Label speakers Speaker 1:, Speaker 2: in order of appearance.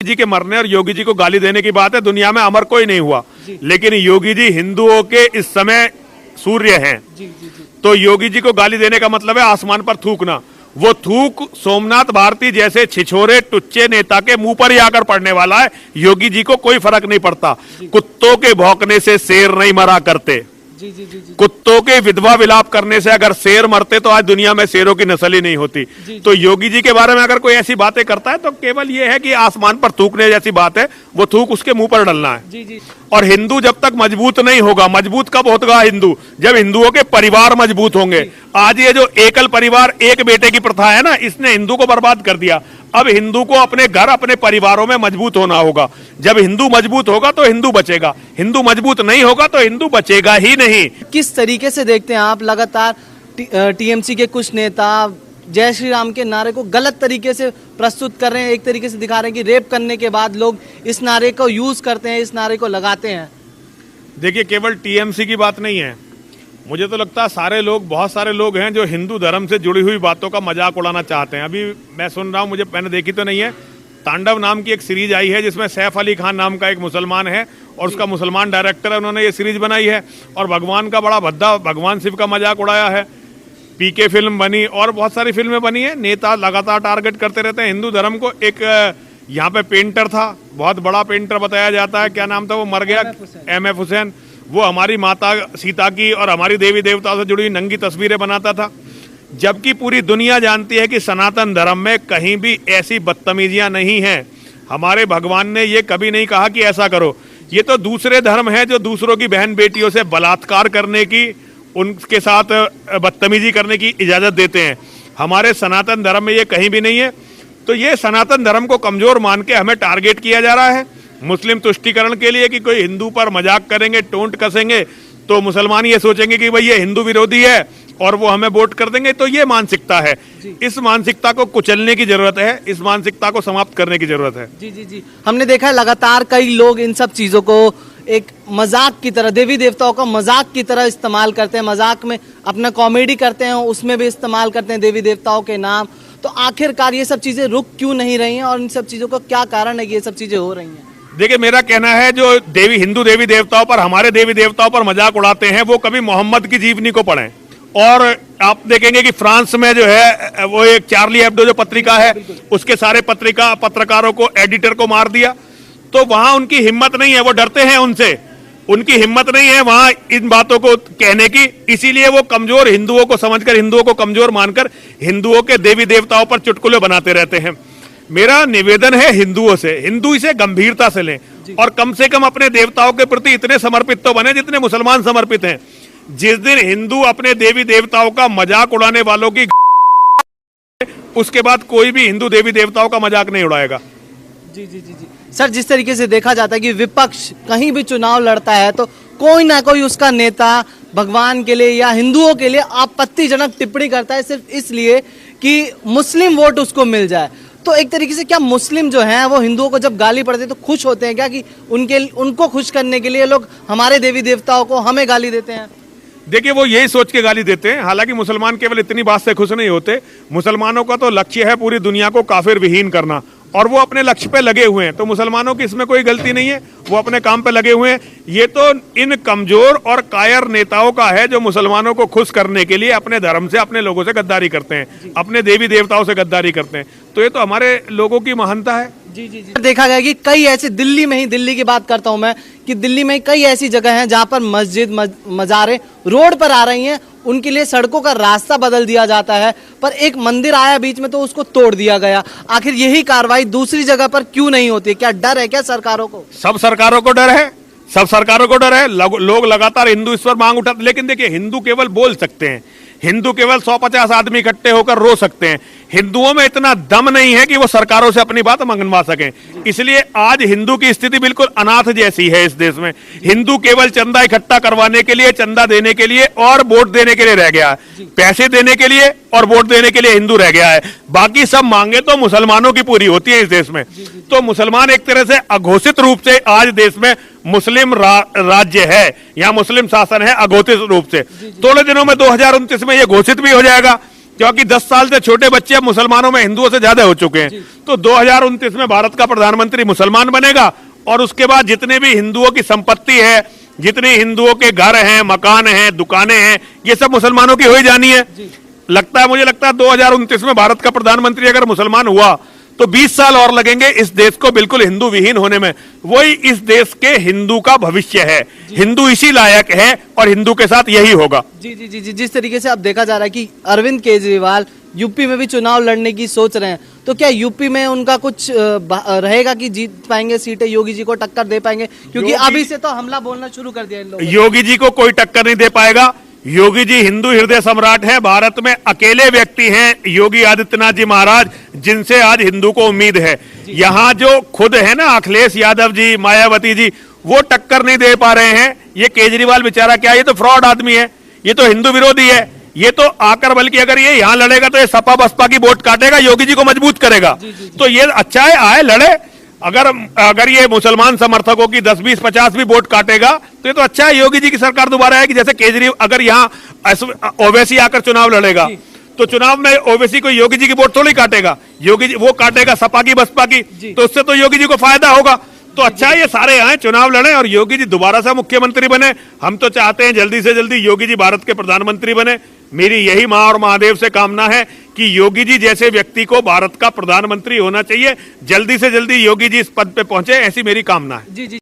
Speaker 1: जी के मरने और योगी जी को गाली देने की बात है, दुनिया में अमर कोई नहीं हुआ, लेकिन योगी जी हिंदुओं के इस समय सूर्य हैं। तो योगी जी को गाली देने का मतलब है आसमान पर थूकना। वो थूक सोमनाथ भारती जैसे छिछोरे टुच्चे नेता के मुंह पर ही आकर पड़ने वाला है। योगी जी को कोई फर्क नहीं पड़ता। कुत्तों के भौंकने से शेर नहीं मरा करते। कुत्तों के विधवा विलाप करने से अगर शेर मरते तो आज दुनिया में शेरों की नस्ल ही नहीं होती। तो योगी जी के बारे में अगर कोई ऐसी बातें करता है तो केवल ये है कि आसमान पर थूकने जैसी बात है, वो थूक उसके मुंह पर डलना है। और हिंदू जब तक मजबूत नहीं होगा, मजबूत कब होगा हिंदू? जब हिंदुओं के परिवार मजबूत होंगे। आज ये जो एकल परिवार एक बेटे की प्रथा है ना, इसने हिंदू को बर्बाद कर दिया। अब हिंदू को अपने घर अपने परिवारों में मजबूत होना होगा। जब हिंदू मजबूत होगा तो हिंदू बचेगा, हिंदू मजबूत नहीं होगा तो हिंदू बचेगा ही नहीं।
Speaker 2: किस तरीके से देखते हैं आप लगातार टीएमसी के कुछ नेता जय श्री राम के नारे को गलत तरीके से प्रस्तुत कर रहे हैं, एक तरीके से दिखा रहे हैं कि रेप करने के बाद लोग इस नारे को यूज करते हैं, इस नारे को लगाते हैं।
Speaker 1: देखिए, केवल टीएमसी की बात नहीं है, मुझे तो लगता है सारे लोग, बहुत सारे लोग हैं जो हिंदू धर्म से जुड़ी हुई बातों का मजाक उड़ाना चाहते हैं। अभी मैं सुन रहा हूं, मैंने देखी तो नहीं है, तांडव नाम की एक सीरीज आई है जिसमें सैफ अली खान नाम का एक मुसलमान है और उसका मुसलमान डायरेक्टर है, उन्होंने ये सीरीज बनाई है और भगवान का बड़ा भद्दा, भगवान शिव का मजाक उड़ाया है। पीके फिल्म बनी और बहुत सारी फिल्में बनी है। नेता लगातार टारगेट करते रहते हैं हिंदू धर्म को। एक यहाँ पे पेंटर था, बहुत बड़ा पेंटर बताया जाता है, क्या नाम था, वो मर गया, एमएफ हुसैन। वो हमारी माता सीता की और हमारी देवी देवताओं से जुड़ी नंगी तस्वीरें बनाता था, जबकि पूरी दुनिया जानती है कि सनातन धर्म में कहीं भी ऐसी बदतमीजियां नहीं हैं। हमारे भगवान ने ये कभी नहीं कहा कि ऐसा करो। ये तो दूसरे धर्म है जो दूसरों की बहन बेटियों से बलात्कार करने की, उनके साथ बदतमीजी करने की इजाजत देते हैं। हमारे सनातन धर्म में ये कहीं भी नहीं है। तो ये सनातन धर्म को कमजोर मान के हमें टारगेट किया जा रहा है मुस्लिम तुष्टीकरण के लिए, कि कोई हिंदू पर मजाक करेंगे, टोंट कसेंगे तो मुसलमान ये सोचेंगे कि भाई ये हिंदू विरोधी है और वो हमें वोट कर देंगे। तो ये मानसिकता है, इस मानसिकता को कुचलने की जरूरत है, इस मानसिकता को समाप्त करने की जरूरत है।
Speaker 2: जी, हमने देखा है लगातार कई लोग इन सब चीजों को एक मजाक की तरह, देवी देवताओं का मजाक की तरह इस्तेमाल करते हैं, मजाक में अपना कॉमेडी करते हैं, उसमें भी इस्तेमाल करते हैं देवी देवताओं के नाम। तो आखिरकार ये सब चीजें रुक क्यों नहीं रही हैं और इन सब चीजों का क्या कारण है कि ये सब चीजें हो रही हैं?
Speaker 1: देखिए, मेरा कहना है जो हिंदू देवी देवताओं पर, हमारे देवी देवताओं पर मजाक उड़ाते हैं, वो कभी मोहम्मद की जीवनी को पढ़ें। और आप देखेंगे कि फ्रांस में जो है वो एक चार्ली एब्डो जो पत्रिका है, उसके सारे पत्रकारों को, एडिटर को मार दिया। तो वहां उनकी हिम्मत नहीं है, वो डरते हैं उनसे, उनकी हिम्मत नहीं है वहां इन बातों को कहने की। इसीलिए वो कमजोर हिंदुओं को समझकर, हिंदुओं को कमजोर मानकर हिंदुओं के देवी देवताओं पर चुटकुले बनाते रहते हैं। मेरा निवेदन है हिंदुओं से, हिंदू इसे गंभीरता से लें और कम से कम अपने देवताओं के प्रति इतने समर्पित तो बने जितने मुसलमान समर्पित हैं। जिस दिन हिंदू अपने देवी देवताओं का मजाक उड़ाने वालों की, उसके बाद कोई भी हिंदू देवी देवताओं का मजाक नहीं उड़ाएगा।
Speaker 2: जी सर, जिस तरीके से देखा जाता है कि विपक्ष कहीं भी चुनाव लड़ता है तो कोई ना कोई उसका नेता भगवान के लिए या हिंदुओं के लिए आपत्तिजनक टिप्पणी करता है, सिर्फ इसलिए कि मुस्लिम वोट उसको मिल जाए। तो एक तरीके से क्या मुस्लिम जो हैं वो हिंदुओं को जब गाली पड़ती है तो खुश होते हैं क्या कि उनको खुश करने के लिए लोग हमारे देवी देवताओं को, हमें गाली देते हैं?
Speaker 1: देखिए, वो यही सोच के गाली देते हैं। हालांकि मुसलमान केवल इतनी बात से खुश नहीं होते। मुसलमानों का तो लक्ष्य है पूरी दुनिया को काफिर विहीन करना और वो अपने लक्ष्य पे लगे हुए हैं। तो मुसलमानों की इसमें कोई गलती नहीं है, वो अपने काम पे लगे हुए हैं। ये तो इन कमजोर और कायर नेताओं का है जो मुसलमानों को खुश करने के लिए अपने धर्म से, अपने लोगों से गद्दारी करते हैं, अपने देवी देवताओं से गद्दारी करते हैं। तो ये तो हमारे लोगों की महानता है।
Speaker 2: जी। देखा गया कि कई ऐसे, दिल्ली में ही, दिल्ली की बात करता हूं मैं, कि दिल्ली में कई ऐसी जगह हैं जहां पर मस्जिद, मजारें रोड पर आ रही हैं, उनके लिए सड़कों का रास्ता बदल दिया जाता है, पर एक मंदिर आया बीच में तो उसको तोड़ दिया गया। आखिर यही कार्रवाई दूसरी जगह पर क्यों नहीं होती? क्या डर है क्या सरकारों को?
Speaker 1: सब सरकारों को डर है, सब सरकारों को डर है। लोग लगातार हिंदू इस पर मांग उठाते, लेकिन देखिए, हिंदू केवल बोल सकते हैं, हिंदू केवल 150 आदमी इकट्ठे होकर रो सकते हैं। हिंदुओं में इतना दम नहीं है कि वो सरकारों से अपनी बात मंगवा सकें। इसलिए आज हिंदू की स्थिति बिल्कुल अनाथ जैसी है इस देश में। हिंदू केवल चंदा इकट्ठा करवाने के लिए, चंदा देने के लिए और वोट देने के लिए रह गया है। पैसे देने के लिए और वोट देने के लिए हिंदू रह गया है। बाकी सब मांगे तो मुसलमानों की पूरी होती है इस देश में। तो मुसलमान एक तरह से अघोषित रूप से आज देश में मुस्लिम राज्य है या मुस्लिम शासन है, अघोषित रूप से। थोड़े दिनों में 2029 में ये घोषित भी हो जाएगा। क्योंकि 10 साल से छोटे बच्चे अब मुसलमानों में हिंदुओं से ज्यादा हो चुके हैं। तो 2029 में भारत का प्रधानमंत्री मुसलमान बनेगा और उसके बाद जितने भी हिंदुओं की संपत्ति है, जितने हिंदुओं के घर हैं, मकान हैं, दुकानें हैं, ये सब मुसलमानों की हो ही जानी है। मुझे लगता है 2029 में भारत का प्रधानमंत्री अगर मुसलमान हुआ तो 20 साल और लगेंगे इस देश को बिल्कुल हिंदू विहीन होने में। वही इस देश के हिंदू का भविष्य है, हिंदू इसी लायक है और हिंदू के साथ यही होगा।
Speaker 2: जी जी जी जी, जिस तरीके से अब देखा जा रहा है कि अरविंद केजरीवाल यूपी में भी चुनाव लड़ने की सोच रहे हैं, तो क्या यूपी में उनका कुछ रहेगा कि जीत पाएंगे सीटें, योगी जी को टक्कर दे पाएंगे? क्योंकि अभी से तो हमला बोलना शुरू कर दिया इन लोगों ने।
Speaker 1: योगी जी को कोई टक्कर नहीं दे पाएगा। योगी जी हिंदू हृदय सम्राट है, भारत में अकेले व्यक्ति हैं योगी आदित्यनाथ जी महाराज जिनसे आज हिंदू को उम्मीद है। यहाँ जो खुद है ना अखिलेश यादव जी, मायावती जी, वो टक्कर नहीं दे पा रहे हैं। ये केजरीवाल बेचारा क्या, ये तो फ्रॉड आदमी है, ये तो हिंदू विरोधी है। ये तो आकर बल्कि अगर ये यहाँ लड़ेगा तो ये सपा बसपा की वोट काटेगा, योगी जी को मजबूत करेगा। तो ये अच्छा है, आए लड़े। अगर ये मुसलमान समर्थकों की 10, 20, 50 भी वोट काटेगा तो ये तो अच्छा है, योगी जी की सरकार दोबारा आएगी। जैसे केजरीवाल अगर यहाँ ओवैसी आकर चुनाव लड़ेगा तो चुनाव में ओवैसी को योगी जी की वोट थोड़ी काटेगा, योगी जी वो काटेगा सपा की बसपा की, तो उससे तो योगी जी को फायदा होगा। तो अच्छा है ये सारे आए चुनाव लड़े और योगी जी दोबारा से मुख्यमंत्री बने। हम तो चाहते हैं जल्दी से जल्दी योगी जी भारत के प्रधानमंत्री बने। मेरी यही मां और महादेव से कामना है कि योगी जी जैसे व्यक्ति को भारत का प्रधानमंत्री होना चाहिए। जल्दी से जल्दी योगी जी इस पद पे पहुंचे, ऐसी मेरी कामना है।
Speaker 2: जी जी।